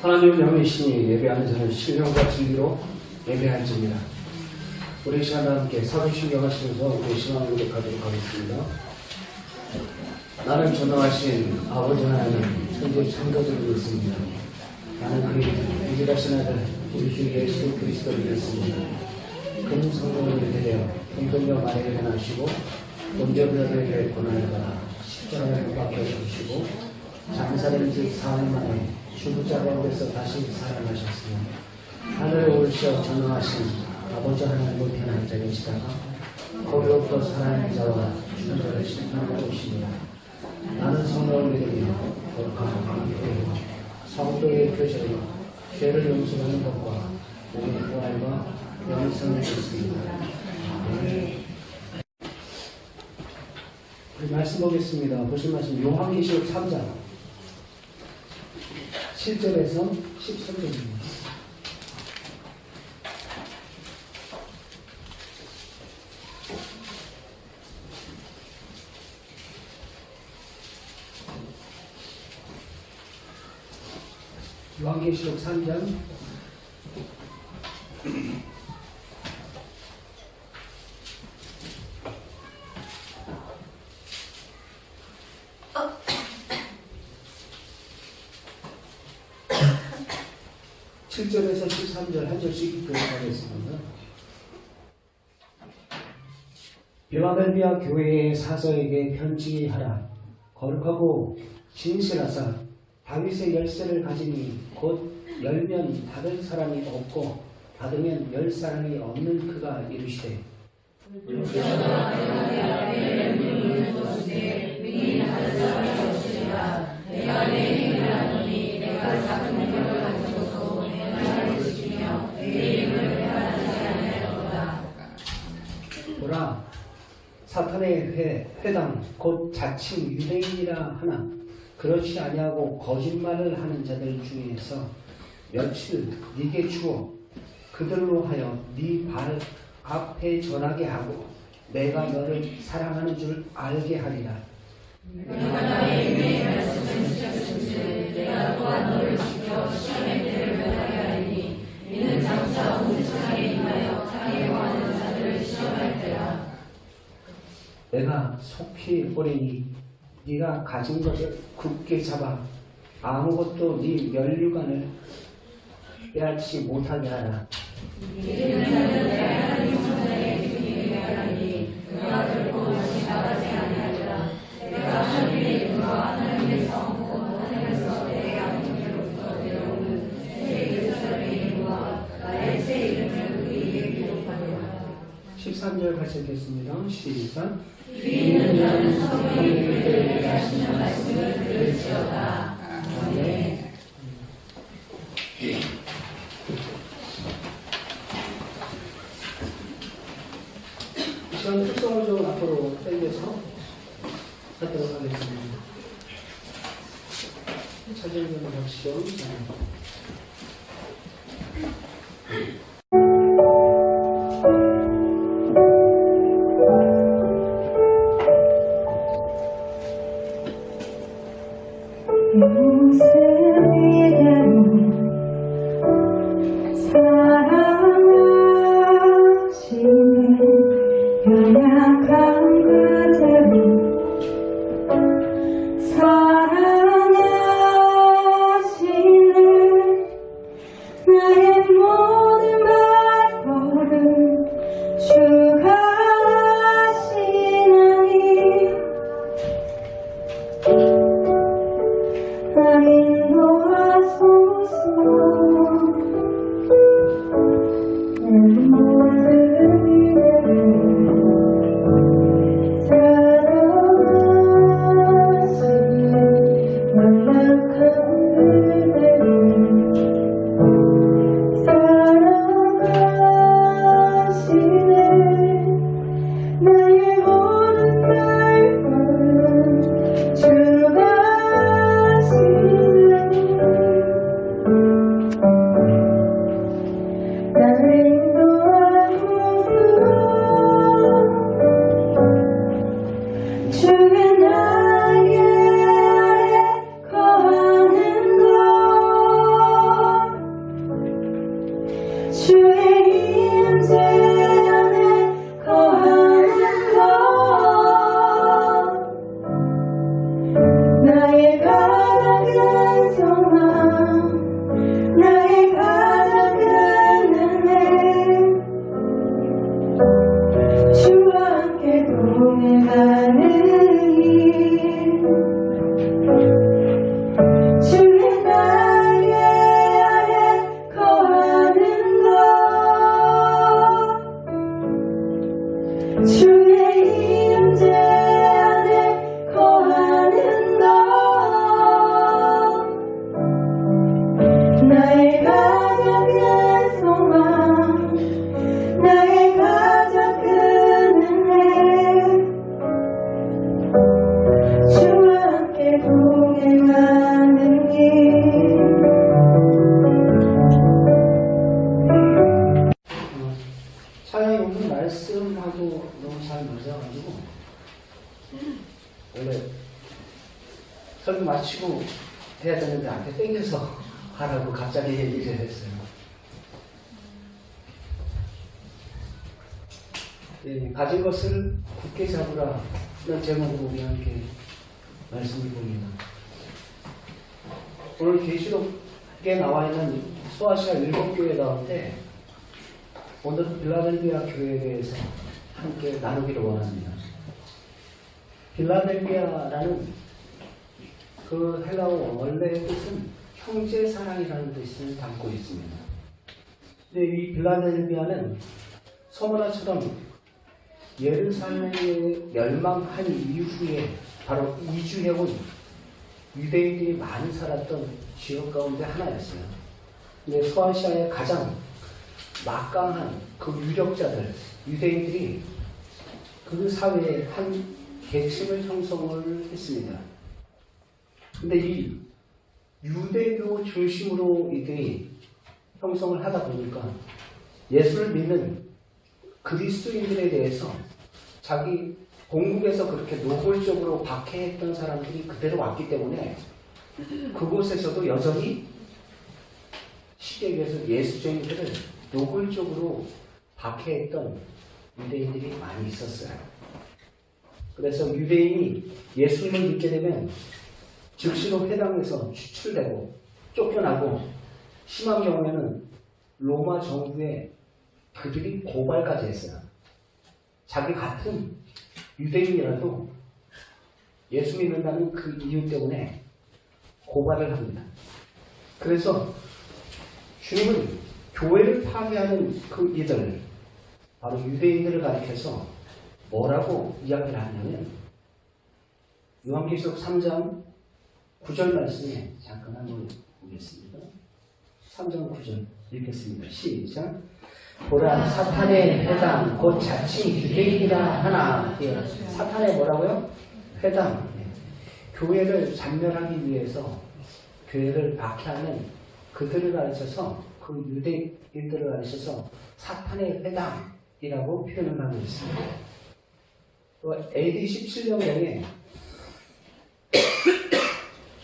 하나님의 명이시니 예배하는 자는 신령과 진리로 예배할지니라. 우리 시간과 함께 사도신경 하시면서 우리 신앙을 고백하도록 하겠습니다. 나는 전능하신 아버지 하나님 천지 창조주를 믿습니다. 나는 그의 유일하신 아들 우리 주 예수 그리스도를 믿습니다. 큰 성령을 대하여 동정녀 마리아를 낳으시고 본저비라에게 고난을 받아 십자가에 못 박혀 죽으시고 장사된 지 4일 만에 죽은 가운데서 다시 살아나셨으며 하늘에 올리셔 전능하신 아버지 하나님의 우편에 앉아 계시다가 거기로부터 살아있는 자와 죽은 자를 심판하러 오시니라. 나는 성령을 믿으며 거룩한 감격으로 성도의 교제로 죄를 용서하는 것과 몸의 부활과 영생을 믿습니다. 우리 말씀 보겠습니다. 보신 말씀 요한계시록 3장 7절에서 13절입니다. 요한계시록 3장 7절에서 13절 한 절씩 교독하겠습니다. 빌라델비아 교회의 사서에게 편지하라. 거룩하고 진실하사 다윗의 열쇠를 가지니 곧 열면 닫을 사람이 없고 닫으면 열 사람이 없는 그가 이르시되 보라 사탄의 회당 곧 자칭 유대인이라 하나 그렇지 아니하고 거짓말을 하는 자들 중에서 며칠 네게 주어 그들로 하여 네 발 앞에 전하게 하고 내가 너를 사랑하는 줄 알게 하리라. 내가 나의 은혜의 말씀을 지켰은즉 내가 또한 너를 지켜 시험의 때를 면하게 하리니 이는 장차 온 세상에 임하여 상에 거하는 자들을 시험할 때라. 내가 속히 오리니 네가 가진 것을 굳게 잡아 아무것도 네 면류관을 빼앗지 못하게 하라. 이는 나는 내 하나님 천사의 기능에 하나니 그가 결코 다시 나가지 아니하리라. 내가 하나님의 이름과 하나님의 성 곧 하늘에서 내 아버지로부터 내려오는 새 예루살렘의 이름과 나의 새 이름을 그에게 기록하리라. 13절 같이 읽겠습니다. 시작. 이는 너는 성령이 그들에게 하시는 말씀을 들을지어다. 아멘. 이 시간 특성을 좀 앞으로 당겨서 하도록 하겠습니다. 차진경 박시영 I'm in 하는 일 주의 날개 아래 거하는 것 주의 임재 안에 거하는 것 나의 가장 큰 소망 나의 가장 큰 은혜 주와 함께 동행하는 길 찬양이 오늘 말씀하고 너무 잘 맞아가지고 원래 설교 마치고 해야 되는데 앞에 땡겨서 하라고 갑자기 얘기를 했어요. 예, 가진 것을 굳게 잡으라 이런 제목으로 우리 함께 말씀을 봅니다. 오늘 계시록에 나와 있는 소아시아 7교회 가운데 오늘 빌라델비아 교회에 대해서 함께 나누기를 원합니다. 빌라델비아라는 그 헬라어 원래의 뜻은 형제 사랑이라는 뜻을 담고 있습니다. 근데 이 빌라델비아는 서머나처럼 예루살렘이 멸망한 이후에 바로 이주해온 유대인들이 많이 살았던 지역 가운데 하나였어요. 근데 소아시아의 가장 막강한 그 유력자들, 유대인들이 그 사회의 한 계층을 형성을 했습니다. 근데 이 유대교 중심으로 이들이 형성을 하다 보니까 예수를 믿는 그리스도인들에 대해서 자기 본국에서 그렇게 노골적으로 박해했던 사람들이 그대로 왔기 때문에 그곳에서도 여전히 쉽게 얘기해서 예수쟁이들을 노골적으로 박해했던 유대인들이 많이 있었어요. 그래서 유대인이 예수님을 믿게 되면 즉시로 회당에서 추출되고 쫓겨나고 심한 경우에는 로마 정부에 그들이 고발까지 했어요. 자기 같은 유대인이라도 예수 믿는다는 그 이유 때문에 고발을 합니다. 그래서 주님은 교회를 파괴하는 그 이들, 바로 유대인들을 가리켜서 뭐라고 이야기를 하냐면 요한계시록 3장 9절 말씀에 잠깐 한번 보겠습니다. 3장 9절 읽겠습니다. 시작. 보라 사탄의 회당 곧 자칭 유대인이라 하나. 사탄의 뭐라고요? 회당. 교회를 잔멸하기 위해서 교회를 박해하는 그들을 가르쳐서 그 유대인들을 가르쳐서 사탄의 회당이라고 표현을 하고 있습니다. AD 17년경에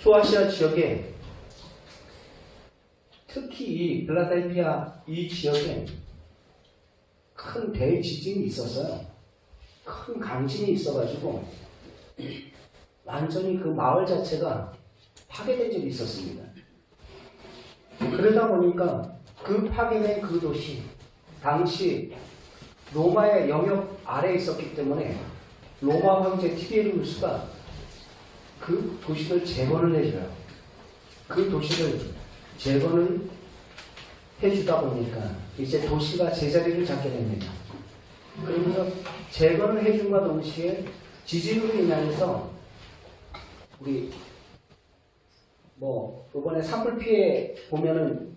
소아시아 지역에 특히 이 빌라델비아 이 지역에 큰 대지진이 있었어요. 큰 강진이 있어가지고 완전히 그 마을 자체가 파괴된 적이 있었습니다. 그러다 보니까 그 파괴된 그 도시, 당시 로마의 영역 아래에 있었기 때문에 로마 황제 티베리우스가 그 도시를 재건을 해줘요. 그 도시를 재건을 해주다 보니까 이제 도시가 제자리를 잡게 됩니다. 그러면서 재건을 해준과 동시에 지진으로 인해서 우리 이번에 산불 피해 보면은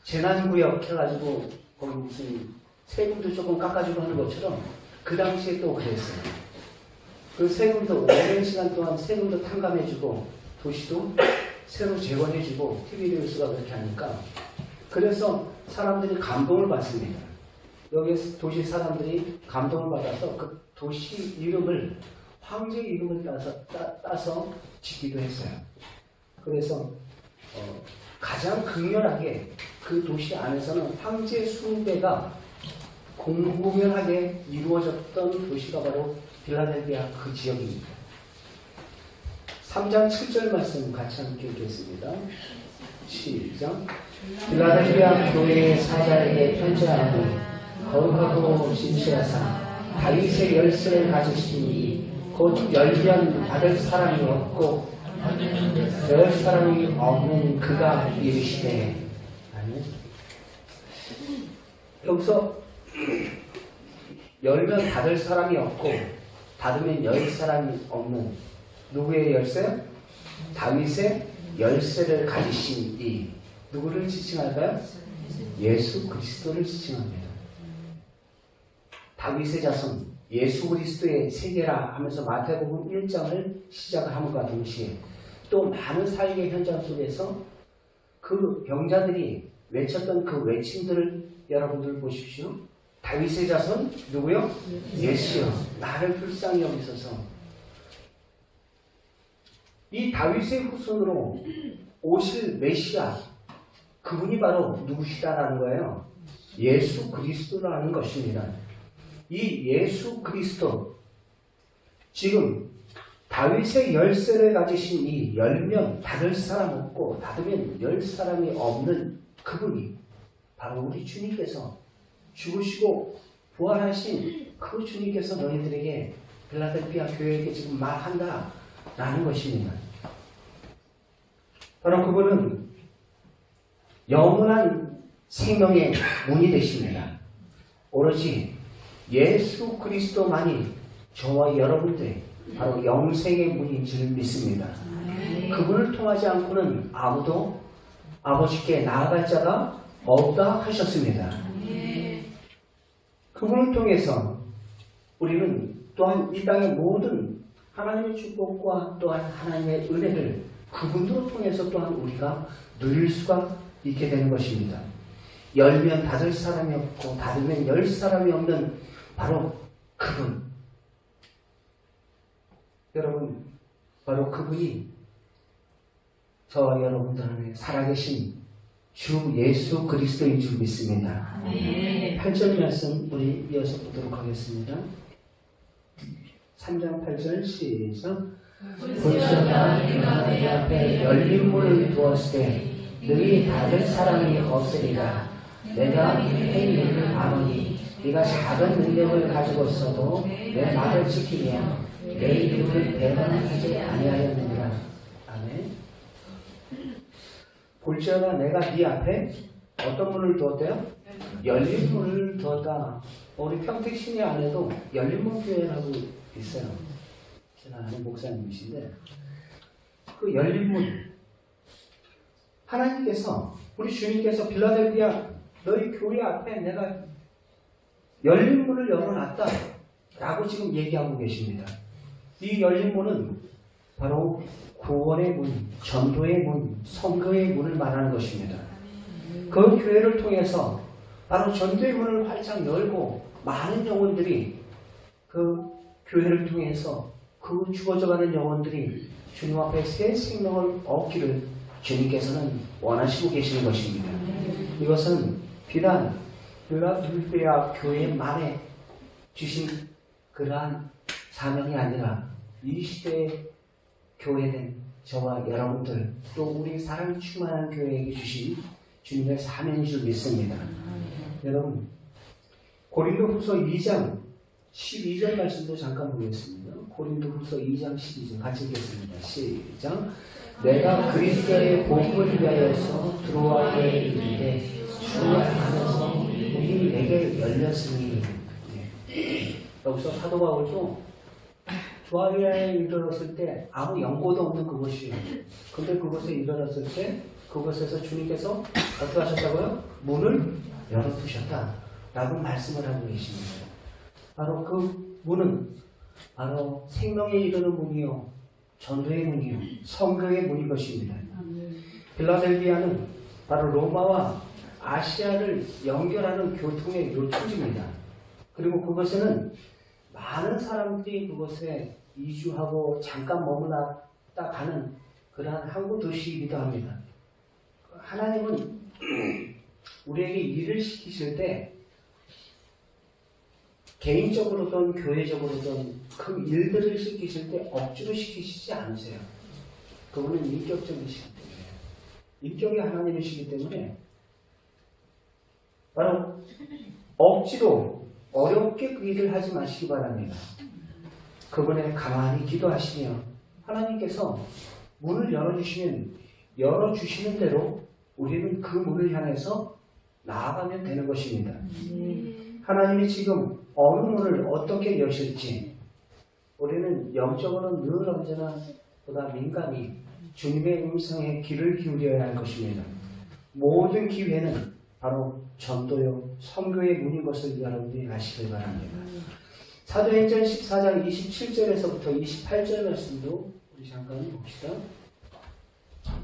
재난구역 해가지고 거기 무슨 세금도 조금 깎아주고 하는 것처럼 그 당시에 또 그랬어요. 그 세금도 오랜 시간 동안 세금도 탕감해주고 도시도 새로 재건해주고 티베리우스가 그렇게 하니까 그래서 사람들이 감동을 받습니다. 여기 도시 사람들이 감동을 받아서 그 도시 이름을 황제 이름을 따서 짓기도 했어요. 그래서 가장 극렬하게 그 도시 안에서는 황제 숭배가 공공연하게 이루어졌던 도시가 바로 빌라델비아 그 지역입니다. 3장 7절 말씀 같이 함께 읽겠습니다. 시작. 빌라델비아 교회의 사자에게 편지하노니 거룩하고 진실하사 다윗의 열쇠를 가지시니 곧 열면 받을 사람이 없고 열 사람이 없는 그가 이르시되. 아니, 여기서 열면 닫을 사람이 없고 닫으면 열 사람이 없는 누구의 열쇠? 다윗의 열쇠를 가지신 이 누구를 지칭할까요? 예수 그리스도를 지칭합니다. 다윗의 자손 예수 그리스도의 세계라 하면서 마태복음 1장을 시작을 함과 동시에 또 많은 사역의 현장 속에서 그 병자들이 외쳤던 그 외침들을 여러분들 보십시오. 다윗의 자손 누구요? 예수요. 나를 불쌍히 여기소서. 이 다윗의 후손으로 오실 메시아, 그분이 바로 누구시다라는 거예요. 예수 그리스도라는 것입니다. 이 예수 그리스도, 지금 다윗의 열쇠를 가지신 이 열면 닫을 사람 없고 닫으면 열 사람이 없는 그분이 바로 우리 주님께서 죽으시고 부활하신 그 주님께서 너희들에게 빌라델피아 교회에게 지금 말한다라는 것입니다. 바로 그분은 영원한 생명의 문이 되십니다. 오로지 예수 그리스도만이 저와 여러분들의 바로 영생의 문인 줄 믿습니다. 그분을 통하지 않고는 아무도 아버지께 나아갈 자가 없다 하셨습니다. 그분을 통해서 우리는 또한 이 땅의 모든 하나님의 축복과 또한 하나님의 은혜를 그분들을 통해서 또한 우리가 누릴 수가 있게 되는 것입니다. 열면 닫을 사람이 없고 닫으면 열 사람이 없는 바로 그분. 여러분, 바로 그분이 저와 여러분들 안에 살아계신 주 예수 그리스도인 줄 믿습니다. 8절 말씀 우리 이어서 보도록 하겠습니다. 3장 8절 시작. 볼지어다 내가 내 앞에 열린 문을 두었을 때 너희 닫을 사람이 없으리라. 내가 내 일을 아노니 네가 작은 능력을 가지고 있어도 내 말을 지키며 내 이름을 배반하지 아니하였느니라. 아멘. 볼지어다 내가 네 앞에 어떤 문을 두었대요? 열린 문을 두었다. 우리 평택 시내 안에도 열린 문 교회라고 있어요. 제가 아는 목사님이신데 그 열린 문, 하나님께서 우리 주님께서 빌라델피아 너희 교회 앞에 내가 열린 문을 열어놨다 라고 지금 얘기하고 계십니다. 이 열린 문은 바로 구원의 문, 전도의 문, 선교의 문을 말하는 것입니다. 그 교회를 통해서 바로 전도의 문을 활짝 열고 많은 영혼들이 그 교회를 통해서 그 죽어져가는 영혼들이 주님 앞에 새 생명을 얻기를 주님께서는 원하시고 계시는 것입니다. 이것은 비단 빌라델피아 교회만에 주신 그러한 사명이 아니라 이 시대의 교회된 저와 여러분들 또 우리 사랑 충만한 교회에게 주신 주님의 사명인 줄 믿습니다. 여러분, 고린도후서 2장 12절 말씀도 잠깐 보겠습니다. 고린도후서 2장 12절 같이 읽겠습니다. 시작. 내가 그리스도의 복음을 위하여서 들어와야 이르되 주 안에서 문이 내게 열렸으니. 여기서 사도 바울도 조아리아에 이르렀을 때 아무 연고도 없는 그곳이에요. 근데 그곳에 이르렀을 때 그곳에서 주님께서 어떻게 하셨다고요? 문을 열어두셨다 라고 말씀을 하고 계십니다. 바로 그 문은 바로 생명에 이르는 문이요, 전도의 문이요, 선교의 문인 것입니다. 빌라델피아는 바로 로마와 아시아를 연결하는 교통의 요충지입니다. 그리고 그것에는 많은 사람들이 그곳에 이주하고 잠깐 머무났다 가는 그러한 항구 도시이기도 합니다. 하나님은 우리에게 일을 시키실 때 개인적으로든 교회적으로든 그 일들을 시키실 때 억지로 시키시지 않으세요. 그분은 인격적이시기 때문에, 인격의 하나님이시기 때문에 바로 억지로 어렵게 그 일을 하지 마시기 바랍니다. 그분에 가만히 기도하시며 하나님께서 문을 열어주시는 대로 우리는 그 문을 향해서 나아가면 되는 것입니다. 하나님이 지금 어느 문을 어떻게 여실지 우리는 영적으로 늘 언제나 보다 민감히 주님의 음성에 귀를 기울여야 할 것입니다. 모든 기회는 바로 전도요, 선교의 문인 것을 여러분들이 아시길 바랍니다. 사도행전 14장 27절에서부터 28절 말씀도 우리 잠깐 봅시다.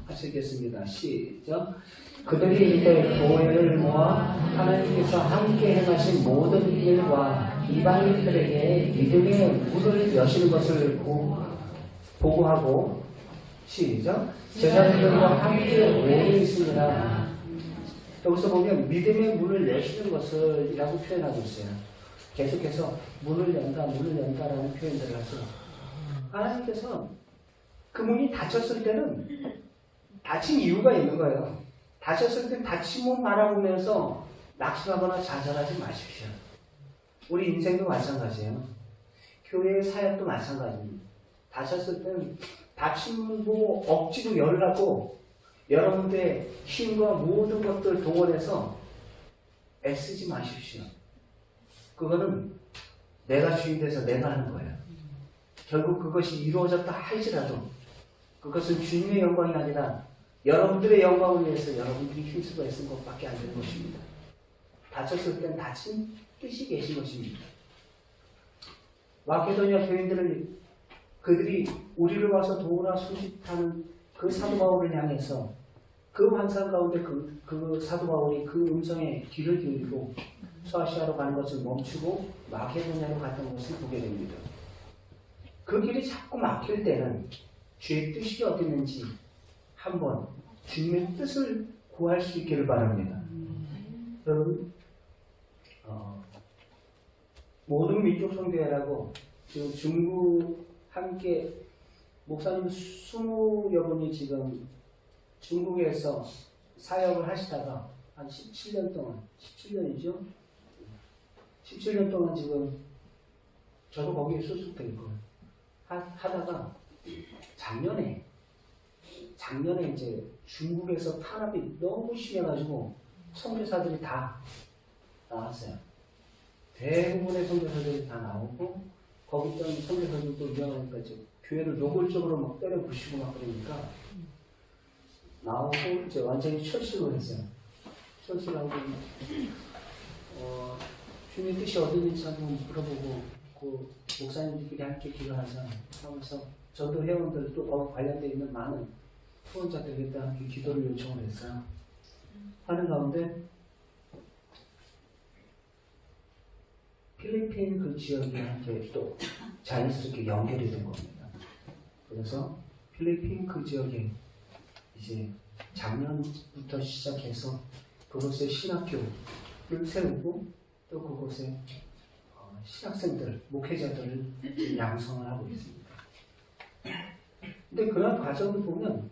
하시겠습니다. 시작. 그들이 이때 교회를 모아 하나님께서 함께 행하신 모든 일과 이방인들에게 믿음의 문을 여시는 것을 보고하고 시작. 제자들과 함께 오래 있으니라. 여기서 보면 믿음의 문을 여시는 것을 이라고 표현하고 있어요. 계속해서 문을 연다라는 표현들을 하죠. 하나님께서 그 문이 닫혔을 때는 닫힌 이유가 있는 거예요. 닫혔을 때 닫힌 문 바라보면서 낙심하거나 좌절하지 마십시오. 우리 인생도 마찬가지예요. 교회의 사역도 마찬가지입니다. 닫혔을 때는 닫힌 문 보고 억지로 열라고 여러분들의 힘과 모든 것들 동원해서 애쓰지 마십시오. 그거는 내가 주인 돼서 내가 하는 거예요. 결국 그것이 이루어졌다 할지라도 그것은 주님의 영광이 아니라 여러분들의 영광을 위해서 여러분들이 힘쓰고 애쓴 것밖에 안 되는 것입니다. 닫혔을 땐 닫힌 뜻이 계신 것입니다. 마케도니아 교인들은 그들이 우리를 와서 도우라 소집하는 그 사도 바울을 향해서 그 환상 가운데 그 사도 바울이 그 음성에 귀를 기울이고 소아시아로 가는 것을 멈추고 마케도니아로 갔던 것을 보게 됩니다. 그 길이 자꾸 막힐 때는 주의 뜻이 어디 있는지 한번 주님의 뜻을 구할 수 있기를 바랍니다. 여러분, 모든 민족 선교회라고 지금 중국 함께 목사님 20여 분이 지금 중국에서 사역을 하시다가 한 17년 동안, 17년이죠? 17년 동안 지금 저도 거기에 소속돼 있고 하다가 작년에 이제 중국에서 탄압이 너무 심해가지고 선교사들이 다 나왔어요. 대부분의 선교사들이 다 나오고 거기 있던 선교사들도 위험하니까 이제 교회를 노골적으로 막 때려 부시고 막 그러니까 나오고 이제 완전히 철수를 했어요. 철수를 하고 주님의 뜻이 어디 있는지 한번 물어보고 그 목사님들끼리 함께 기도하자 하면서 전도 회원들 또 관련되어 있는 많은 후원자들에게 함께 기도를 요청을 했어요. 하는 가운데 필리핀 그 지역에 함께 또 자연스럽게 연결이 된 겁니다. 그래서 필리핀 그 지역에 이제 작년부터 시작해서 그곳에 신학교를 세우고 또 그곳에 신학생들, 목회자들을 양성을 하고 있습니다. 근데 그런 과정을 보면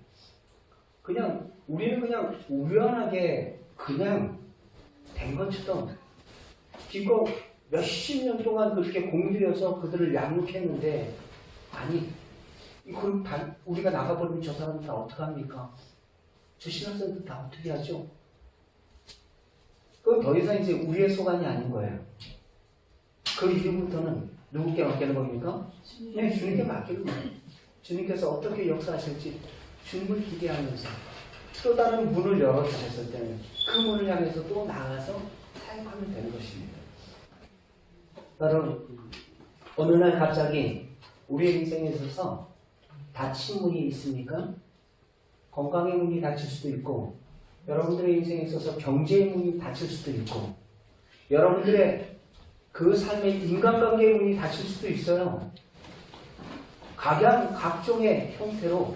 우리는 그냥 우연하게 그냥 된 것처럼 기껏 몇십 년 동안 그렇게 공들여서 그들을 양육했는데 아니 그럼 우리가 나가버리면 저 사람은 다 어떡합니까? 저 신학생들 다 어떻게 하죠? 그건 더 이상 이제 우리의 소관이 아닌 거예요. 그 이후부터는 누구께 맡기는 겁니까? 네, 주님께 맡기는 거예요. 주님께서 어떻게 역사하실지 주님을 기대하면서 또 다른 문을 열어주셨을 때는 그 문을 향해서 또 나가서 사역하면 되는 것입니다. 여러분, 어느 날 갑자기 우리의 인생에 있어서 닫힌 문이 있습니까? 건강의 문이 닫힐 수도 있고 여러분들의 인생에 있어서 경제의 문이 닫힐 수도 있고 여러분들의 그 삶의 인간관계의 문이 닫힐 수도 있어요. 각종의 형태로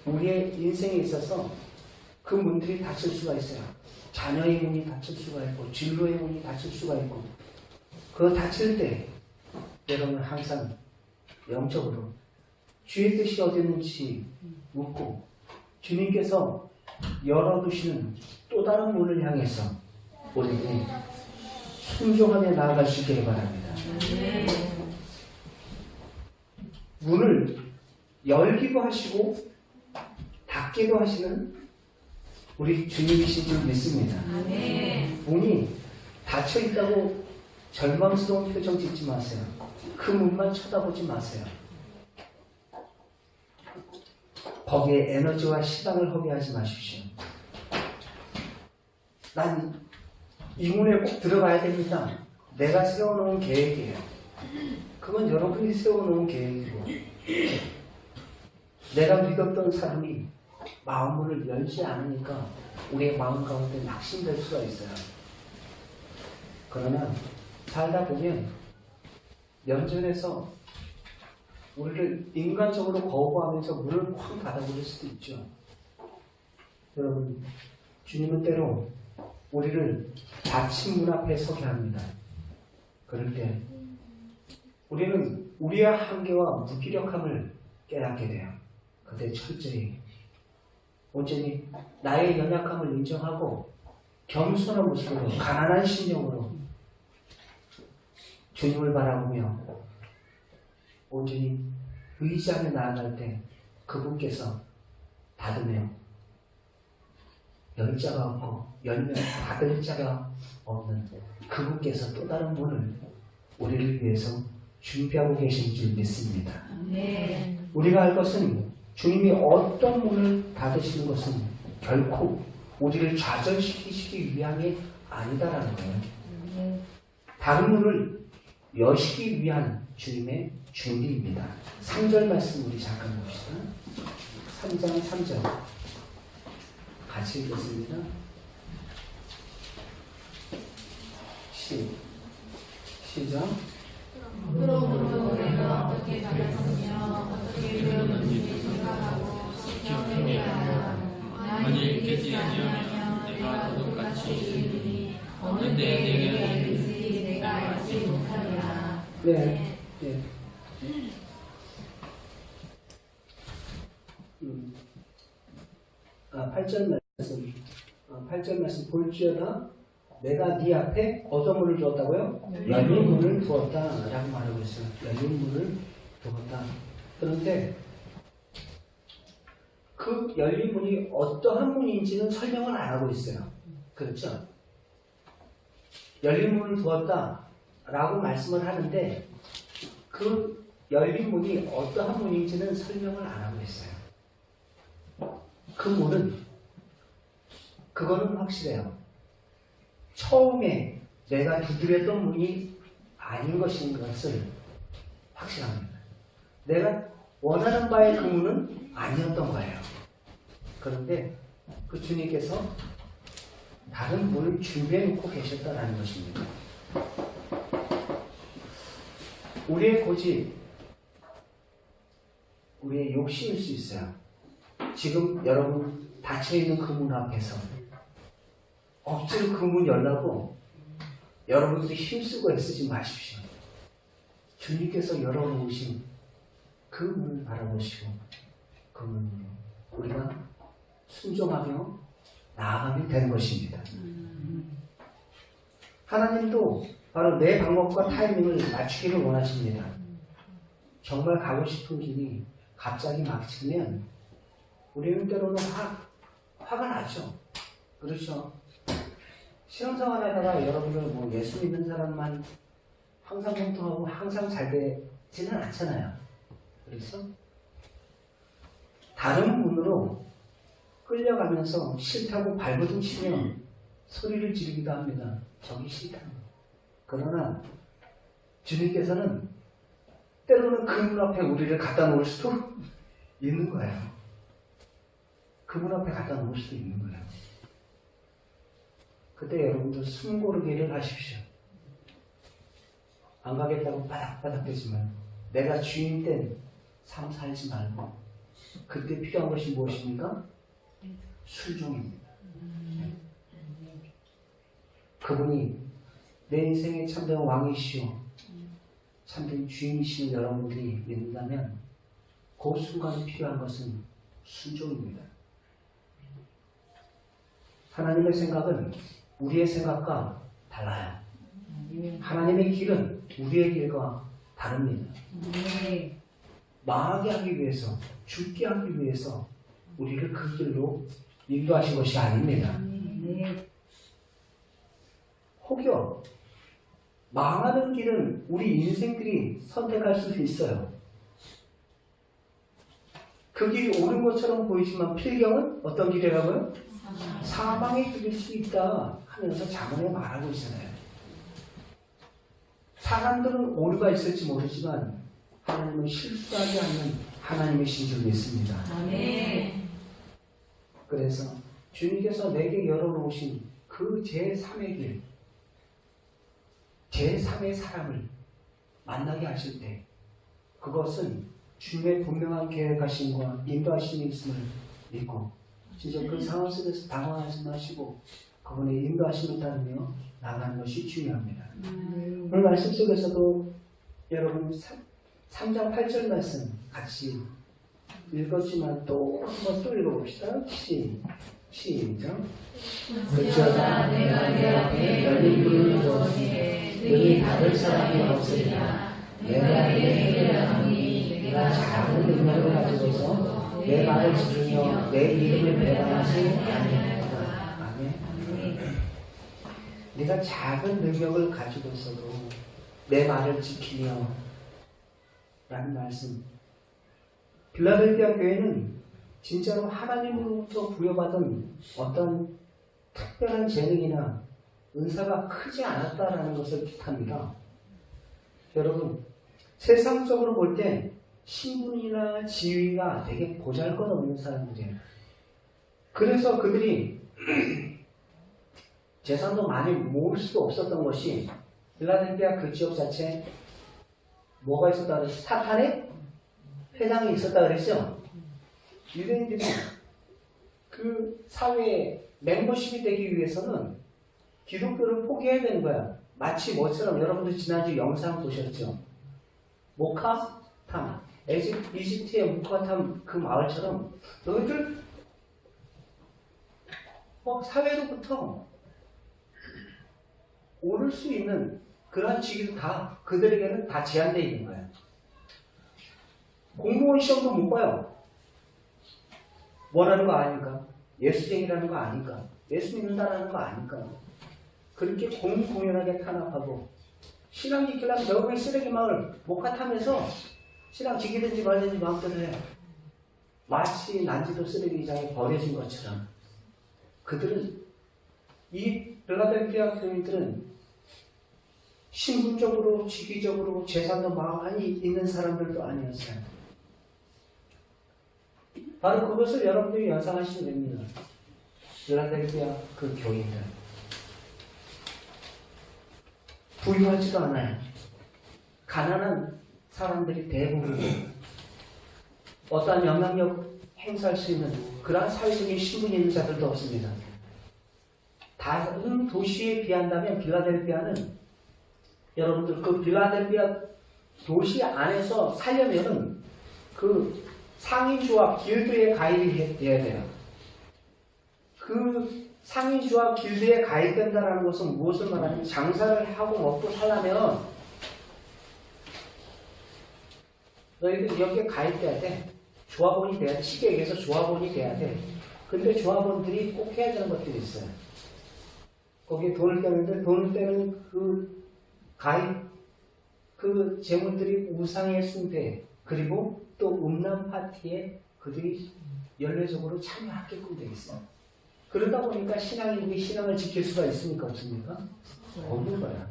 우리의 인생에 있어서 그 문들이 닫힐 수가 있어요. 자녀의 문이 닫힐 수가 있고 진로의 문이 닫힐 수가 있고 그거 닫힐 때 여러분은 항상 영적으로 주의 뜻이 어디 있는지 묻고 주님께서 열어두시는 또 다른 문을 향해서 우리는 순종하며 나아갈 수 있기를 바랍니다. 문을 열기도 하시고 닫기도 하시는 우리 주님이신 줄 믿습니다. 문이 닫혀 있다고 절망스러운 표정 짓지 마세요. 그 문만 쳐다보지 마세요. 거기에 에너지와 시간을 허비하지 마십시오. 난 이 문에 꼭 들어가야 됩니다. 내가 세워놓은 계획이에요. 그건 여러분이 세워놓은 계획이고, 내가 믿었던 사람이 마음문을 열지 않으니까 우리의 마음 가운데 낙심될 수가 있어요. 그러나 살다 보면 면전에서 우리를 인간적으로 거부하면서 문을 쾅 닫아버릴 수도 있죠. 여러분, 주님은 때로 우리를 닫힌 문 앞에 서게 합니다. 그럴 때 우리는 우리의 한계와 무기력함을 깨닫게 돼요. 그때 철저히 온전히 나의 연약함을 인정하고 겸손한 모습으로 가난한 심령으로 주님을 바라보며 온전히 의지하며 나아갈 때 그분께서 닫으며 열 자가 없고 열면 닫을 자가 없는 그분께서 또 다른 문을 우리를 위해서 준비하고 계신 줄 믿습니다. 우리가 알 것은 주님이 어떤 문을 닫으시는 것은 결코 우리를 좌절시키시기 위함이 아니다라는 거예요. 다른 문을 여시기 위한 주님의 준비입니다. 3절 말씀 우리 잠깐 봅시다. 3장 3절 같이 읽겠습니다. 시작. 그러므로 내가 어떻게 받았으며 어떻게 배웠는지 생각하고 지켜내야 하라. 만일 깨지 아니하면 내가 똑같이 이르니 없는데 내게 이르지 내가 알지 못하리라. 네. 8절 말씀 볼지어다 내가 네 앞에 어떤 문을 두었다고요? 열린 문을 두었다 라고 말하고 있어요. 열린 문을 두었다. 그런데 그 열린 문이 어떠한 문인지는 설명을 안 하고 있어요. 그렇죠? 열린 문을 두었다 라고 말씀을 하는데 그 열린 문이 어떠한 문인지는 설명을 안 하고 있어요. 그 문은 그거는 확실해요. 처음에 내가 두드렸던 문이 아닌 것인 것을 확실합니다. 내가 원하는 바의 그 문은 아니었던 거예요. 그런데 그 주님께서 다른 문을 준비해 놓고 계셨다는 것입니다. 우리의 고집, 우리의 욕심일 수 있어요. 지금 여러분 닫혀있는 그 문 앞에서 억지로 그 문 열라고 여러분들이 힘쓰고 애쓰지 마십시오. 주님께서 열어놓으신 그 문을 바라보시고 그 문으로 우리가 순종하며 나아가면 되는 것입니다. 하나님도 바로 내 방법과 타이밍을 맞추기를 원하십니다. 정말 가고 싶은 길이 갑자기 막히면 우리는 때로는 화가 나죠. 그렇죠. 신앙생활하다가 여러분들 뭐 예수 믿는 사람만 항상 공통하고 항상 잘 되지는 않잖아요. 그래서 다른 문으로 끌려가면서 싫다고 발버둥 치며 소리를 지르기도 합니다. 저기 싫다. 그러나 주님께서는 때로는 그 문 앞에 우리를 갖다 놓을 수도 있는 거예요. 그 문 앞에 갖다 놓을 수도 있는 거예요. 그때 여러분들 숨 고르기를 하십시오. 안 가겠다고 바닥바닥 대지 말고 내가 주인 된 삶 살지 말고 그때 필요한 것이 무엇입니까? 순종입니다. 그분이 내 인생의 참된 왕이시오 참된 주인이신 여러분들이 믿는다면 그 순간 필요한 것은 순종입니다. 하나님의 생각은 우리의 생각과 달라요. 하나님의 길은 우리의 길과 다릅니다. 네. 망하게 하기 위해서, 죽게 하기 위해서 우리를 그 길로 인도하신 것이 아닙니다. 네. 혹여 망하는 길은 우리 인생들이 선택할 수도 있어요. 그 길이 옳은 것처럼 보이지만 필경은 어떤 길이라고요? 사망에 이를 수 있다 하면서 잠언에 말하고 있잖아요. 사람들은 오류가 있을지 모르지만 하나님은 실수하지 않는 하나님의 신줄 믿습니다. 네. 그래서 주님께서 내게 열어놓으신 그 제3의 길, 제3의 사람을 만나게 하실 때 그것은 주님의 분명한 계획하심과 인도하심이 있음을 믿고 진짜 그 상황 속에서 당황하지 마시고 그분의 인도하심을 따르며 나가는 것이 중요합니다. 오늘 말씀 속에서도 여러분 3장 8절 말씀 같이 읽었지만 또 한번 또 읽어봅시다. 시작. 어쩌다 내가 내 앞에 열린 문을 두었으니 능히 닫을 사람이 없으리라. 내가 내게 하노니 내가 작은 능력을 가지고서 내 말을 지키며 내 이름을 배반하지 아니하리라. 아멘. 네가 작은 능력을 가지고서도 내 말을 지키며 라는 말씀. 빌라델피아 교회는 진짜로 하나님으로부터 부여받은 어떤 특별한 재능이나 은사가 크지 않았다라는 것을 뜻합니다. 여러분, 세상적으로 볼 때 신분이나 지위가 되게 보잘것없는 사람들이에요. 그래서 그들이 재산도 많이 모을 수도 없었던 것이 빌라델피아 그 지역 자체에 뭐가 있었다 그랬어요? 사탄의 회당이 있었다 그랬죠? 유대인들이 그 사회에 멤버십이 되기 위해서는 기독교를 포기해야 되는 거야. 마치 뭐처럼 여러분들 지난주 영상 보셨죠? 모카탐, 이집트의 모카탐 그 마을처럼 너희들 사회로부터 오를 수 있는 그러한 직위도 다 그들에게는 다 제한되어 있는 거예요. 공무원 시험도 못 봐요. 뭐라는 거 아니까? 예수쟁이라는 거 아니까? 예수 믿는다라는 거 아니까? 그렇게 공공연하게 탄압하고 신앙 지키려면 결국에 쓰레기 마을 모카탐에서 신앙 지키든지 말든지 마음대로 해요. 마치 난지도 쓰레기장에 버려진 것처럼 그들은 이 빌라델피아 교인들은 신분적으로 직위적으로 재산도 많이 있는 사람들도 아니었어요. 바로 그것을 여러분들이 연상하시면 됩니다. 빌라델피아 그 교인들 부유하지도 않아요. 가난한 사람들이 대부분 어떠한 영향력 행사할 수 있는 그러한 사회적인 신분이 있는 자들도 없습니다. 다른 도시에 비한다면 빌라델피아는 여러분들 그 빌라델피아 도시 안에서 살려면은 그 상인조합 길드에 가입이 돼야 돼요. 그 상인조합 길드에 가입된다는 것은 무엇을 말하냐면 장사를 하고 먹고 살려면 너희들 여기에 가입돼야 돼. 조합원이 돼야 돼. 쉽게 얘기해서 조합원이 돼야 돼. 근데 조합원들이 꼭 해야 되는 것들이 있어요. 거기에 돈을 떼는데 돈을 떼는 그 가입 그 재물들이 우상의 숭배 그리고 또 음란 파티에 그들이 연례적으로 참여하게끔 되어 있어요. 그러다 보니까 신앙인이 신앙을 지킬 수가 있습니까? 없습니까? 없는 거야.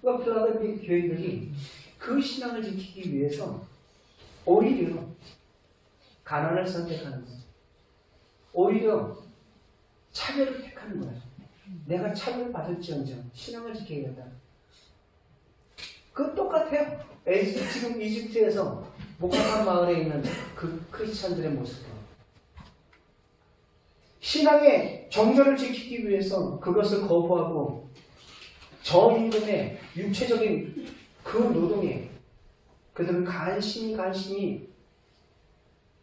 그러니까 빌라델피아 교인들이 그 신앙을 지키기 위해서 오히려 가난을 선택하는 거예요. 오히려 차별을 택하는 거예요. 내가 차별받을지언정 신앙을 지켜야겠다. 그건 똑같아요. 지금 이집트에서 모카탐 마을에 있는 그 크리스찬들의 모습과 신앙의 정절을 지키기 위해서 그것을 거부하고 저임금의 육체적인 그 노동에 그들은 간신히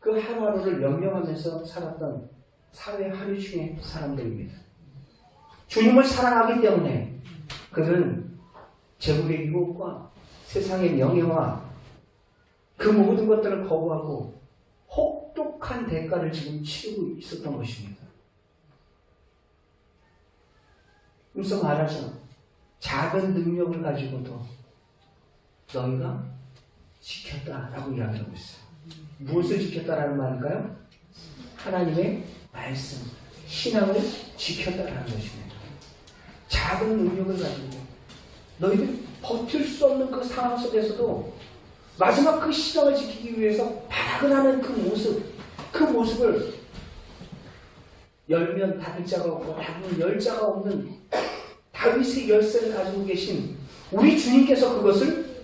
그 하루하루를 연명하면서 살았던 사회 하류층의 사람들입니다. 주님을 사랑하기 때문에 그들은 제국의 유혹과 세상의 명예와 그 모든 것들을 거부하고 혹독한 대가를 지금 치르고 있었던 것입니다. 그래서 말하죠. 작은 능력을 가지고도 너희가 지켰다라고 이야기하고 있어요. 무엇을 지켰다라는 말일까요? 하나님의 말씀, 신앙을 지켰다라는 것입니다. 작은 능력을 가지고 너희들이 버틸 수 없는 그 상황 속에서도 마지막 그 신앙을 지키기 위해서 발악을 하는 그 모습을 열면 닫을 자가 없고 닫으면 열 자가 없는 다윗의 열쇠를 가지고 계신 우리 주님께서 그것을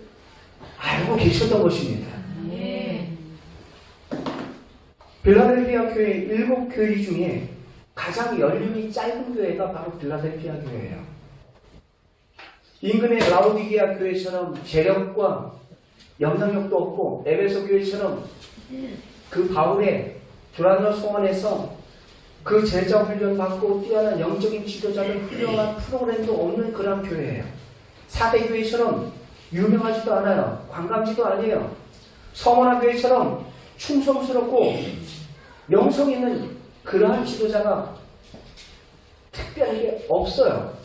알고 계셨던 것입니다. 빌라델피아 교회 7교회 중에 가장 연륜이 짧은 교회가 바로 빌라델피아 교회예요. 인근의 라오디게아 교회처럼 재력과 영향력도 없고 에베소 교회처럼 그 바울의 두란노 성원에서 그 제자 훈련 받고 뛰어난 영적인 지도자를 훌륭한 프로그램도 없는 그런 교회예요. 사대 교회처럼 유명하지도 않아요. 관광지도 아니에요. 서머나 교회처럼 충성스럽고 명성 있는 그러한 지도자가 특별히 없어요.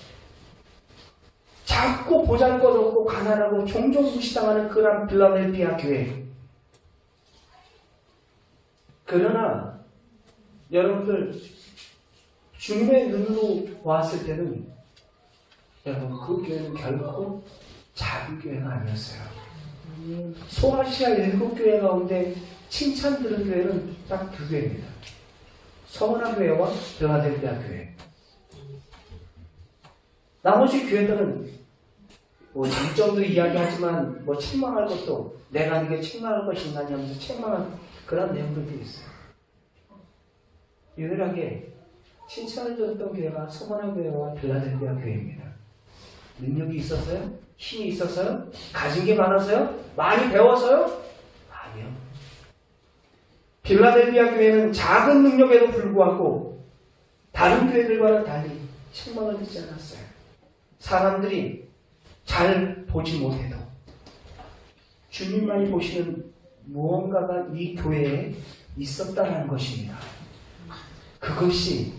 작고 보잘것없고 가난하고 종종 무시당하는 그런 빌라델피아 교회. 그러나 여러분들 주님의 눈으로 왔을 때는 여러분 그 교회는 결코 작은 교회가 아니었어요. 소아시아 7교회 가운데 칭찬 들은 교회는 딱 2교회입니다. 서머나 교회와 빌라델피아 교회. 나머지 교회들은 장점도 이야기하지만 책망할 것도 내가 이게 책망할 것이 있나냐 하면서 책망한 그런 내용들도 있어요. 유일하게 칭찬을 들었던 교회가 서머나 교회와 빌라델피아 교회입니다. 능력이 있었어요? 힘이 있었어요? 가진 게 많아서요? 많이 배워서요? 아니요. 빌라델피아 교회는 작은 능력에도 불구하고 다른 교회들과는 달리 책망을 듣지 않았어요. 사람들이 잘 보지 못해도 주님만이 보시는 무언가가 이 교회에 있었다는 것입니다. 그것이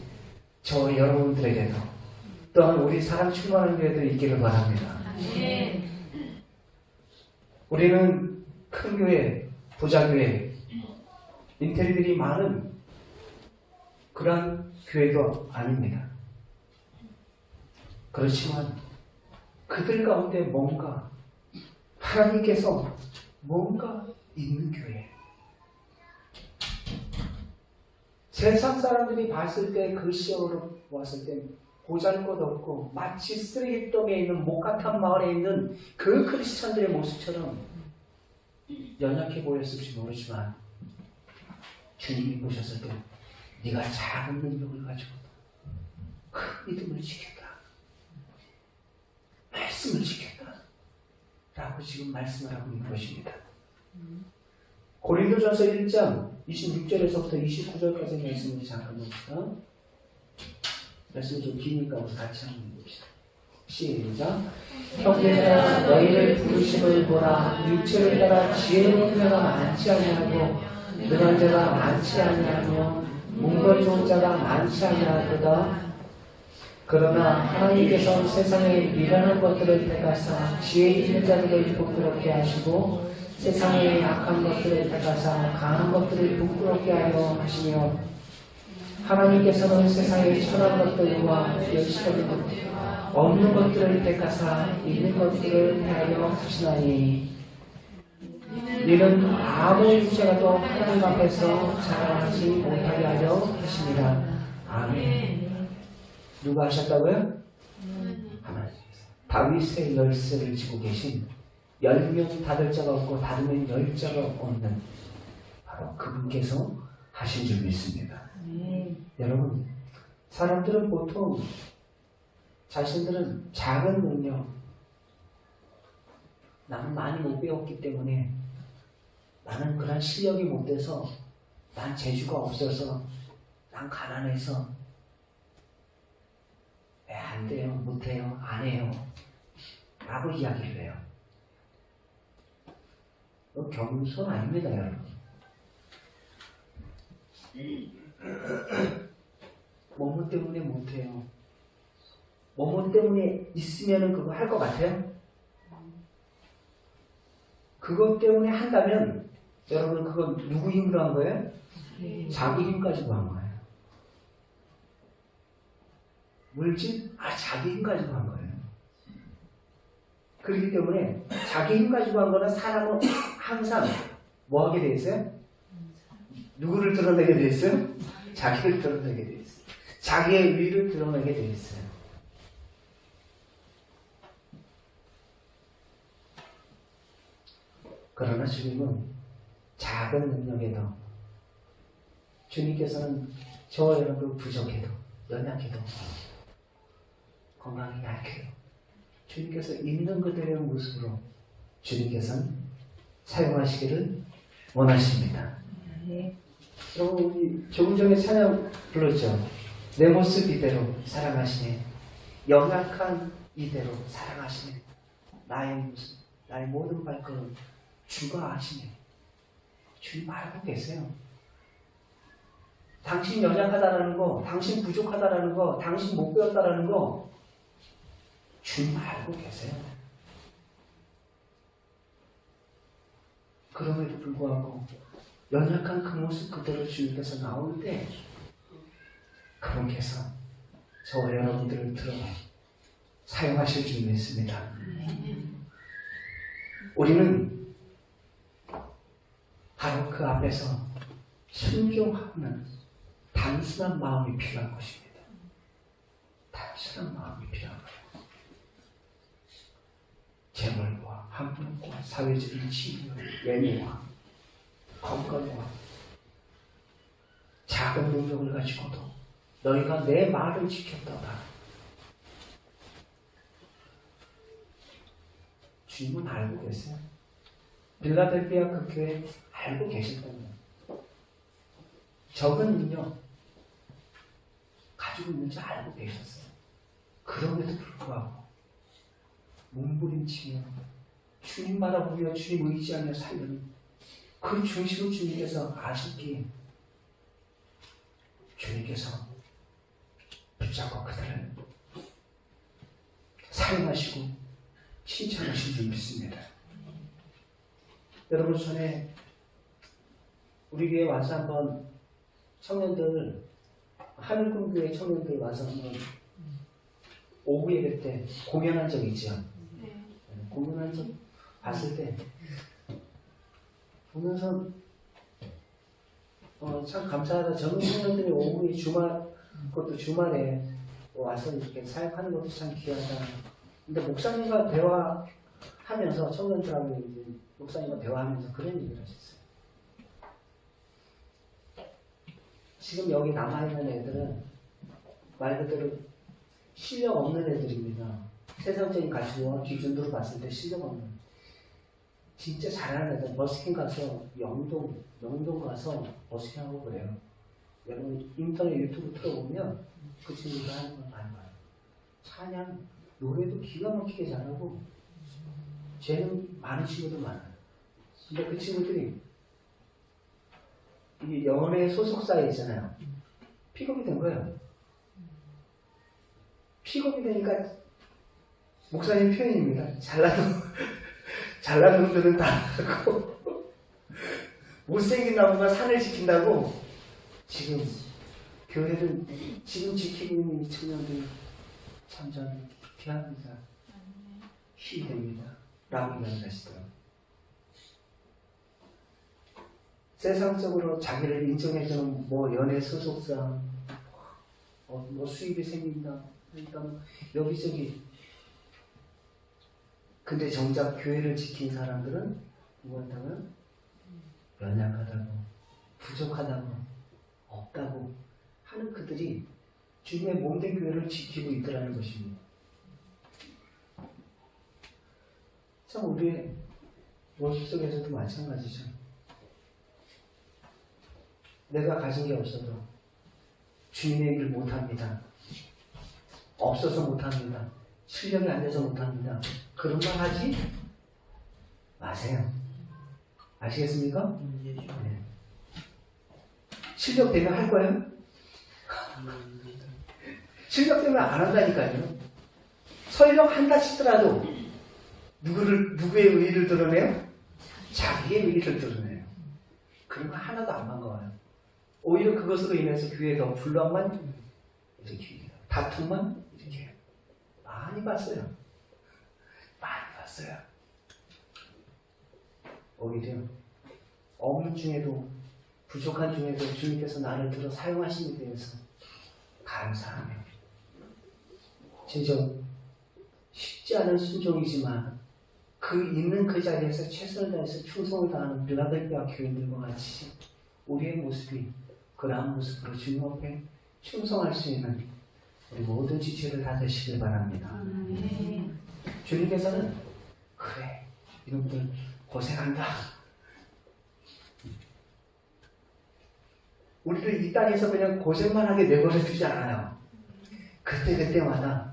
저 여러분들에게도 또한 우리 사랑 충만한 교회들이 있기를 바랍니다. 우리는 큰 교회, 부자 교회, 인테리들이 많은 그런 교회도 아닙니다. 그렇지만 그들 가운데 뭔가 하나님께서 뭔가 있는 교회. 세상 사람들이 봤을 때 그 시험으로 보았을 때 보잘것없고 마치 쓰레기통에 있는 목각한 마을에 있는 그 크리스찬들의 모습처럼 연약해 보였을지 모르지만 주님이 보셨을 때 네가 작은 능력을 가지고 큰 믿음을 지켰다. 말씀을 지켰다. 라고 지금 말씀을 하고 있는 것입니다. 고린도전서 1장 26절에서부터 29절까지 말씀을 잠깐 봅시다. 말씀 좀 기니까 우리 같이 한번 봅시다. 시작. 형제들아 너희를 부르심을 보라. 육체를 따라 지혜로운 자가 많지 아니하고 능한 자가 많지 아니하며 문거 좋은 자가 많지 아니하도다. 그러나 하나님께서 세상의 미련한 것들을 택하사 지혜 있는 자들을 부끄럽게 하시고 세상의 약한 것들을 택하사 강한 것들을 부끄럽게 하려 하시며 하나님께서는 세상의 천한 것들과 열시적인 것들 없는 것들을 택하사 있는 것들을 패하려 하시나니 이는 아무 육체라도 하나님 앞에서 자랑하지 못하게 하려 하십니다. 아멘. 누가 하셨다고요? 하나님께서. 다윗의 열쇠를 쥐고 계신 10명 닫을 자가 없고 닫으면 10자가 없는 바로 그분께서 하신 줄 믿습니다. 여러분, 사람들은 보통 자신들은 작은 능력, 나는 많이 못 배웠기 때문에 나는 그런 실력이 못 돼서 난 재주가 없어서 난 가난해서 안 돼요, 못해요, 안 해요. 라고 이야기를 해요. 겸손 아닙니다, 여러분. 뭐뭐 때문에 못해요. 뭐뭐 때문에 있으면 그거 할 것 같아요? 그것 때문에 한다면 여러분 그건 누구 힘으로 한 거예요? 자기 힘 가지고 한 거예요. 물질? 자기 힘 가지고 한 거예요. 그렇기 때문에 자기 힘 가지고 한 거는 사람은 항상 뭐 하게 돼 있어요? 누구를 드러내게 돼 있어요? 자기를 드러내게 돼 있어요. 자기의 위를 드러내게 돼 있어요. 그러나 주님은 작은 능력에도 주님께서는 저와 여러분 부족해도 연약해도 건강이 약해도 주님께서 있는 그대로의 모습으로 주님께서는 사용하시기를 원하십니다. 여러분 우리 조금 전에 찬양 불렀죠. 내 모습 이대로 사랑하시네. 연약한 이대로 사랑하시네. 나의 모습, 나의 모든 발걸음 주가 아시네. 주님 알고 계세요. 당신 연약하다라는 거, 당신 부족하다라는 거, 당신 못 배웠다라는 거 주님 알고 계세요. 그럼에도 불구하고 연약한 그 모습 그대로 주님께서 나올 때 그분께서 저와 여러분들을 들어 사용하실 줄 믿습니다. 우리는 바로 그 앞에서 순종하는 단순한 마음이 필요한 것입니다. 단순한 마음이 필요한 거예요. 재물과 학력과 사회적인 지위와 예능과 건강과 작은 능력을 가지고도 너희가 내 말을 지켰다가 주님은 알고 계세요. 빌라델피아 그 교회 알고 계신다면 적은 능력 가지고 있는지 알고 계셨어요. 그럼에도 불구하고 몸부림치며 주님 바라보며 주님 의지하며 살려는 그 중심을 주님께서 아셨기에 주님께서 붙잡고 그들을 사용하시고 칭찬하신 줄 믿습니다. 여러분 전에 우리 교회 와서 한번 청년들 하늘꿈교회 청년들 와서 한번 오후 예배 때 공연한 적 있죠? 네. 공연한 적 봤을 때 보면서 참 감사하다. 젊은 청년들이 오후에 그것도 주말에 와서 이렇게 사역하는 것도 참 귀하다. 근데 목사님과 대화하면서 청년들하고 이제 목사님과 대화하면서 그런 얘기를 하셨어요. 지금 여기 남아있는 애들은 말 그대로 실력 없는 애들입니다. 세상적인 가치와 기준으로 봤을 때 실력 없는. 진짜 잘하는 애들, 버스킹 가서 영동 가서 버스킹하고 그래요. 여러분 인터넷 유튜브 틀어보면 그 친구들 하는 건 많이 봐요. 찬양, 노래도 기가 막히게 잘하고 재능 많은 친구들 많아요. 근데 그 친구들이 이 연예 소속사에 있잖아요. 픽업이 된 거예요. 픽업이 되니까 목사님 표현입니다. 잘난 놈들은 다 하고 못생긴 나무가 산을 지킨다고 지금 교회를 지금 지키고 있는 이 청년들이 참 저는 귀합니다. 힘이 됩니다. 라고 이야기하시더라고요. 세상적으로 자기를 인정해주는 연예 소속사, 수입이 생긴다. 그러니까 여기저기. 근데 정작 교회를 지킨 사람들은 누구한다고요? 연약하다고, 부족하다고, 없다고 하는 그들이 주님의 몸된 교회를 지키고 있더라는 것입니다. 참 우리의 모습 속에서도 마찬가지죠. 내가 가진 게 없어도 주님의 일을 못합니다. 없어서 못합니다. 실력이 안 돼서 못합니다. 그런 말 하지 마세요. 아시겠습니까? 네. 실력 되면 할 거예요? 실력 되면 안 한다니까요. 설령 한다 치더라도 누구의 의의를 드러내요? 자기의 의의를 드러내요. 그런 거 하나도 안 반가워요. 오히려 그것으로 인해서 교회에 더 분란만 일으키고 다툼만 일으켜요. 많이 봤어요. 많이 봤어요. 오히려 없는 중에도 부족한 중에도 주님께서 나를 들어 사용하심에 대해서 감사하며 진정 쉽지 않은 순종이지만 그 있는 그 자리에서 최선을 다해서 충성을 다하는 빌라델피아 교인들과 같이 우리의 모습이 그러한 모습으로 주님 앞에 충성할 수 있는 우리 모든 지체들 다 되시길 바랍니다. 주님께서는 그래 이놈들 고생한다. 우리를 이 땅에서 그냥 고생만 하게 내버려 두지 않아요. 그때마다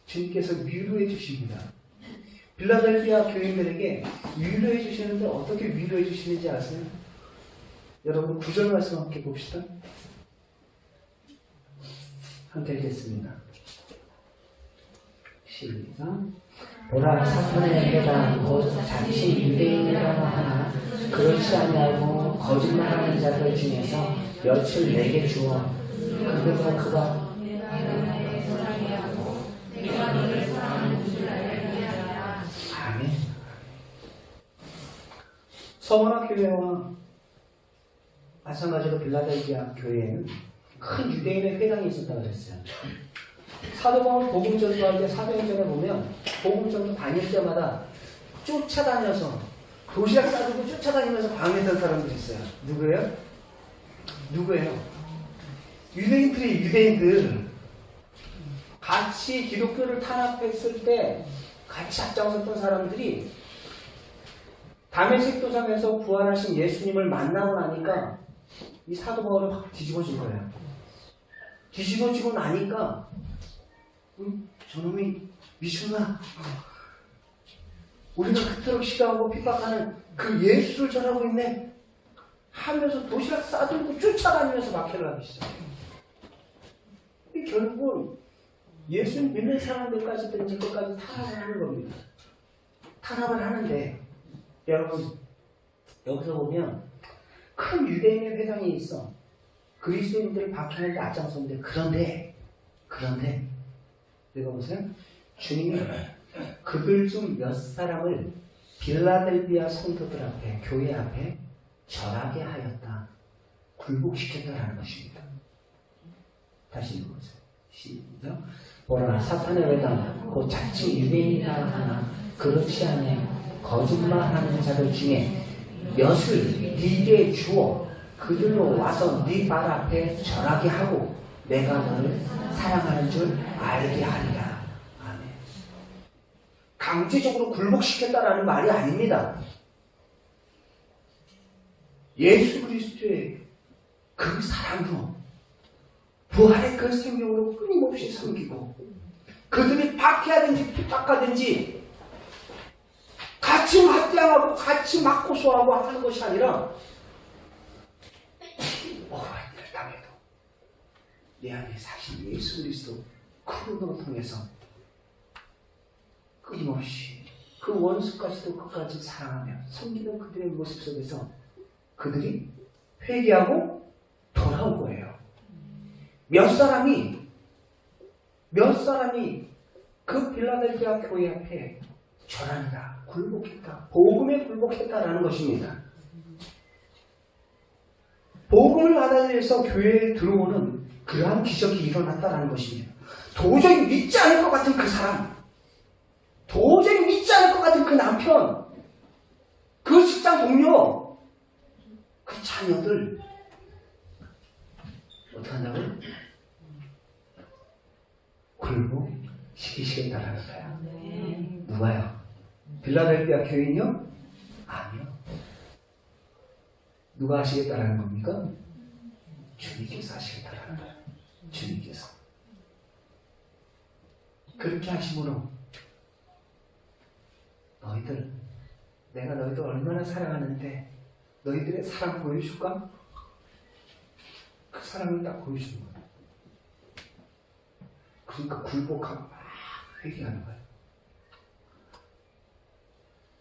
주님께서 위로해 주십니다. 빌라델피아 교인들에게 위로해 주시는데 어떻게 위로해 주시는지 아세요? 여러분 9절 말씀 함께 봅시다. 함께 읽겠습니다. 시작. 보라 사탄의 회당 곧 자칭 유대인이라 하나 그렇지 아니하고 거짓말하는 자들 중에서 며칠 내게 주어 그가 아멘. 서머나 교회와 마찬가지로 빌라델피아 교회에는 큰 유대인의 회당이 있었다고 그랬어요. 사도 바울 복음 전도할 때 사도행전에 보면 복음 전도 다닐 때마다 쫓아다녀서 도시락 싸들고 쫓아다니면서 방해했던 사람들이 있어요. 누구예요? 유대인들이 유대인들 같이 기독교를 탄압했을 때 같이 앞장섰던 사람들이 다메섹 도상에서 부활하신 예수님을 만나고 나니까 이 사도 바울은 확 뒤집어진 거예요. 뒤집어지고 나니까 저놈이 미쳤나? 우리가 그토록 싫어하고 핍박하는 그 예수를 전하고 있네 하면서 도시락 싸들고 쫓아다니면서 박해를 하기 시작해요. 결국은 예수 믿는 사람들까지 든지 끝까지 탄압을 하는 겁니다. 탄압을 하는데 여러분 여기서 보면 큰 유대인의 회당이 있어 그리스도인들을 박해하는데 앞장섰는데 그런데 읽어보세요. 주님이 그들 중 몇 사람을 빌라델비아 성도들 앞에 교회 앞에 절하게 하였다. 굴복시켰다라는 것입니다. 다시 읽어보세요. 시작. 보라 사탄의 회당 곧 자칭 유대인이라 하나 그렇지 않아 거짓말하는 자들 중에 몇을 네게 주어 그들로 와서 네 발 앞에 절하게 하고 내가 너를 사랑하는 줄 알게 하리라. 아멘. 강제적으로 굴복시켰다라는 말이 아닙니다. 예수 그리스도의 그 사랑으로 부활의 그 생명으로 끊임없이 섬기고 그들이 박해하든지 핍박하든지 같이 맞대항하고 같이 맞고 소하고 하는 것이 아니라 어려움을 당해도 내 안에 사신 예수 그리스도 그 운동을 통해서 끊임없이 그 원수까지도 끝까지 사랑하며 섬기는 그들의 모습 속에서 그들이 회개하고 돌아온 거예요. 몇 사람이 그 빌라델피아 교회 앞에 절하니라 굴복했다. 복음에 굴복했다라는 것입니다. 복음을 받아들여서 교회에 들어오는 그러한 기적이 일어났다라는 것입니다. 도저히 믿지 않을 것 같은 그 사람, 도저히 믿지 않을 것 같은 그 남편, 그 직장 동료, 그 자녀들 어떻게 한다고요? 굴복시키시겠다라는 거예요. 누가요? 빌라델피아 교인이요? 아니요. 누가 하시겠다라는 겁니까? 주님께서 하시겠다라는 거예요. 주님께서. 그렇게 하심으로 너희들, 내가 너희들 얼마나 사랑하는데 너희들의 사랑 보여줄까? 그 사랑을 딱 보여주는 거야. 그러니까 굴복하고 막 회개하는 거야.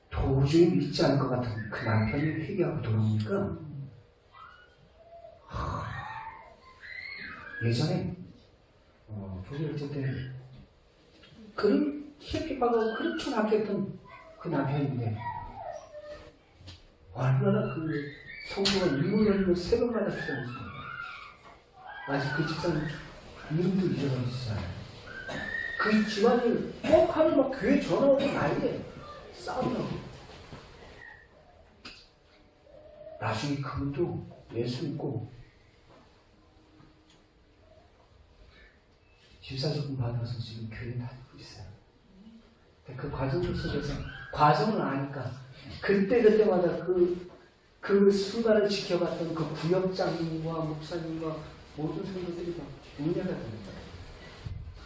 도저히 믿지 않을 것 같은 그 남편이 회개하고 돌아오니까 예전에 부부일 때 그렇게 봐도 그렇게 바뀌었던 그 남편인데 얼마나 그 성도가 눈물을 흘리며 새벽마다 기도했어요. 아직 그 집사님 이름도 잊어버리시잖아요. 그 집안을 꼭 하면 막 교회 전화 오고 난리에 싸우려고. 나중에 그분도 예수 믿고 집사조금 받아서 지금 교회 다니고 있어요. 그 과정 속에서 과정을 아니까 그때마다 그 순간을 지켜봤던 그 구역장님과 목사님과 모든 성도들이 다 은혜가 됩니다.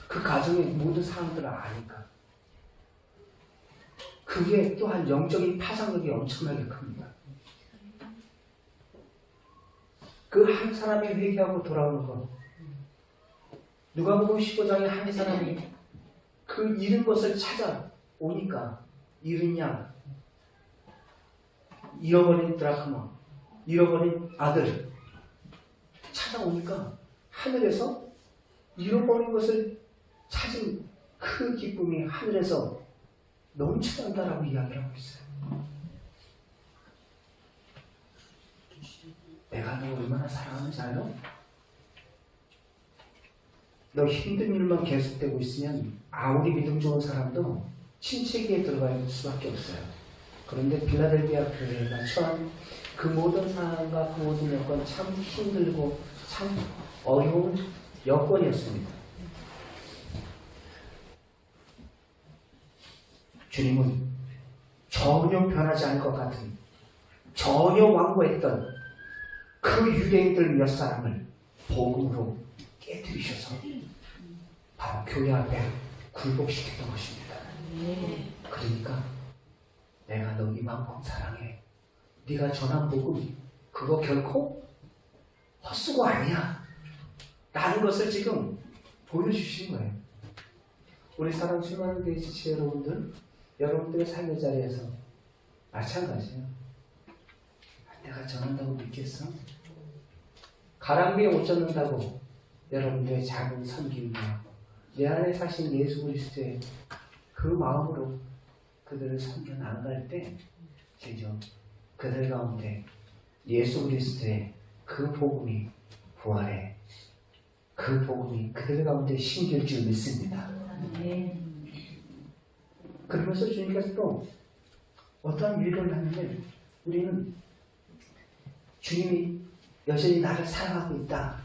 그 가정의 모든 사람들을 아니까. 그게 또한 영적인 파장력이 엄청나게 큽니다. 그 한 사람이 회개하고 돌아오는 것. 누가복음 15장에 한 사람이 그 잃은 것을 찾아오니까 잃은 양, 잃어버린 드라크마, 잃어버린 아들 찾아오니까 하늘에서 잃어버린 것을 찾은 그 기쁨이 하늘에서 넘쳐난다라고 이야기를 하고 있어요. 내가 너 얼마나 사랑하는지 알아? 너 힘든 일만 계속되고 있으면 아무리 믿음 좋은 사람도 침체기에 들어가 있을 수밖에 없어요. 그런데 빌라델비아 교회가 처한 그 모든 상황과 그 모든 여건 참 힘들고 참 어려운 여건이었습니다. 주님은 전혀 변하지 않을 것 같은, 전혀 완고했던 그 유대인들 몇 사람을 복음으로 깨뜨리셔서 바로 교회 앞에 굴복시켰던 것입니다. 그러니까 내가 너 이만큼 사랑해. 네가 전한 복음 그거 결코 헛수고 아니야 라는 것을 지금 보여주신 거예요. 우리 사랑 수많은 교회 지체 여러분들의 삶의 자리에서 마찬가지예요. 내가 전한다고 믿겠어? 가랑비에 옷 젖는다고 여러분들의 작은 섬김과 내 안에 사신 예수 그리스도의 그 마음으로 그들을 섬겨 나아갈 때 제죠. 그들 가운데 예수 그리스도의 그 복음이 부활해 그 복음이 그들 가운데 심길 줄 믿습니다. 그러면서 주님께서 또 어떠한 위로를 하냐면 우리는 주님이 여전히 나를 사랑하고 있다.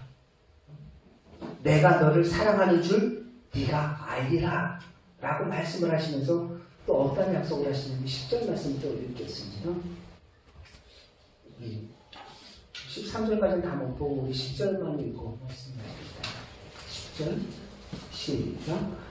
내가 너를 사랑하는 줄 네가 알리라 라고 말씀을 하시면서 또 어떤 약속을 하시는지 10절 말씀 또 읽겠습니다. 13절까지는 다 못 보고 우리 10절만 읽고 말씀드립니다. 10절 시작.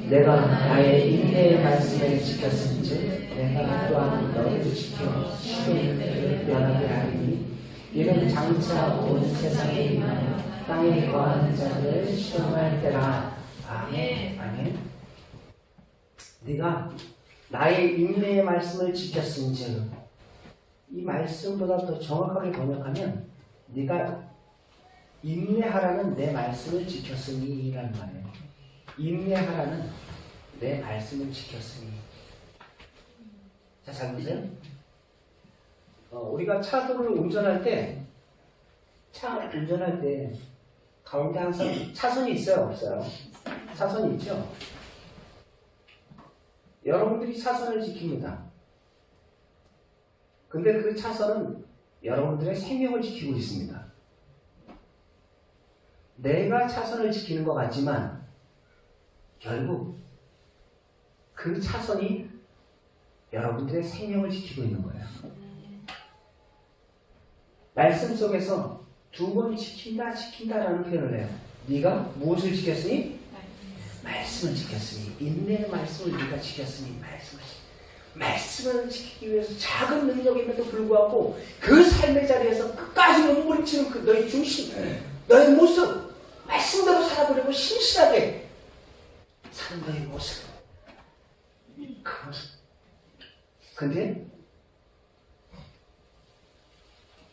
내가 나의 인내의 말씀을 지켰은즉 내가 또한 너를 지켜 시온을 변하게 하리니 이는 장차 온 세상에 임하여 땅에 거하는 자들을 시험할 때라. 아멘. 아멘. 네가 나의 인내의 말씀을 지켰은즉, 이 말씀보다 더 정확하게 번역하면 네가 인내하라는 내 말씀을 지켰으니 라는 말이에요. 인내하라는 내 말씀을 지켰으니. 자, 잘 보세요. 우리가 차도를 운전할 때 가운데 항상 차선이 있어요, 없어요? 차선이 있죠? 여러분들이 차선을 지킵니다. 근데 그 차선은 여러분들의 생명을 지키고 있습니다. 내가 차선을 지키는 것 같지만 결국 그 차선이 여러분들의 생명을 지키고 있는 거예요. 말씀 속에서 두 번 지킨다라는 표현을 해요. 네가 무엇을 지켰으니? 말씀을 지켰으니. 인내의 말씀을 네가 지켰으니 말씀을 지켰으니. 말씀을 지키기 위해서 작은 능력임에도 불구하고 그 삶의 자리에서 끝까지 몸부림치는 그 너의 중심, 너의 모습, 말씀대로 살아보려고 신실하게 사는 너의 모습, 그 모습. 근데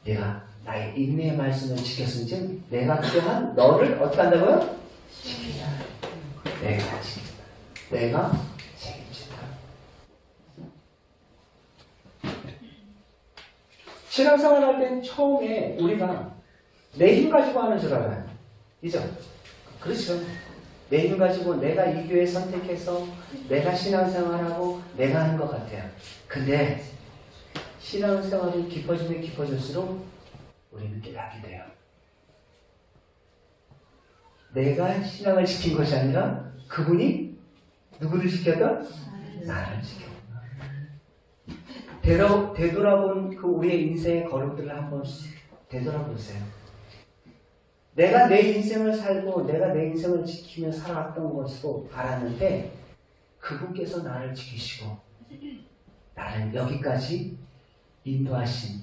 내가 나의 인내의 말씀을 지켰은즉 내가 또한 너를 어떻게 한다고요? 지키자. 내가 지킨다. 내가 책임진다. 신앙생활 할 땐 처음에 우리가 내 힘 가지고 하는 줄 알아요. 그죠? 그렇죠. 내 힘 가지고 내가 이 교회 선택해서 내가 신앙생활하고 내가 하는 것 같아요. 근데 신앙생활이 깊어지면 깊어질수록 우리는 깨닫게 돼요. 내가 신앙을 지킨 것이 아니라 그분이 누구를 지켰다? 나를 지켰다. 되돌아본 그 우리의 인생의 걸음들을 한번 되돌아보세요. 내가 내 인생을 살고 내가 내 인생을 지키며 살아왔던 것으로 알았는데 그분께서 나를 지키시고 나를 여기까지 인도하신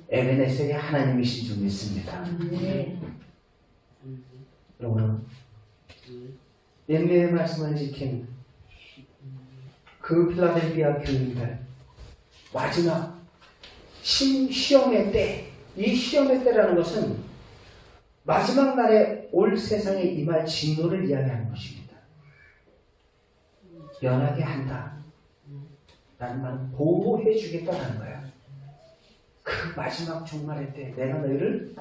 에베네셀의 하나님이신 줄 믿습니다. 여러분, 인내의 말씀을 지킨 그 필라델피아 교인들 마지막 시험의 때, 이 시험의 때라는 것은 마지막 날에 올 세상에 임할 진노를 이야기하는 것입니다. 연하게 한다 라는 말은 보호해 주겠다라는 거예요. 그 마지막 종말의 때 내가 너희를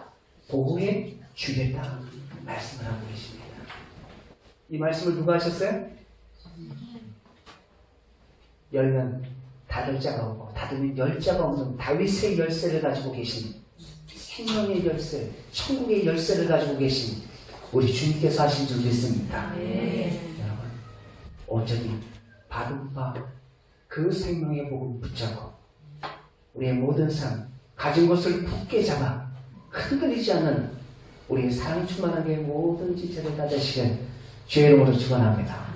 보호해 주겠다 말씀을 하고 계십니다. 이 말씀을 누가 하셨어요? 열면 닫을 자가 없고 닫으면 열 자가 없는 다윗의 열쇠를 가지고 계신, 생명의 열쇠, 천국의 열쇠를 가지고 계신 우리 주님께서 하신 줄 믿습니다. 여러분, 온전히 받은 바 그 생명의 복음 붙잡고 우리의 모든 삶, 가진 것을 굳게 잡아 흔들리지 않는 우리의 사랑 충만하게 모든 지체를 다 되시길 주의 이름으로 축원합니다.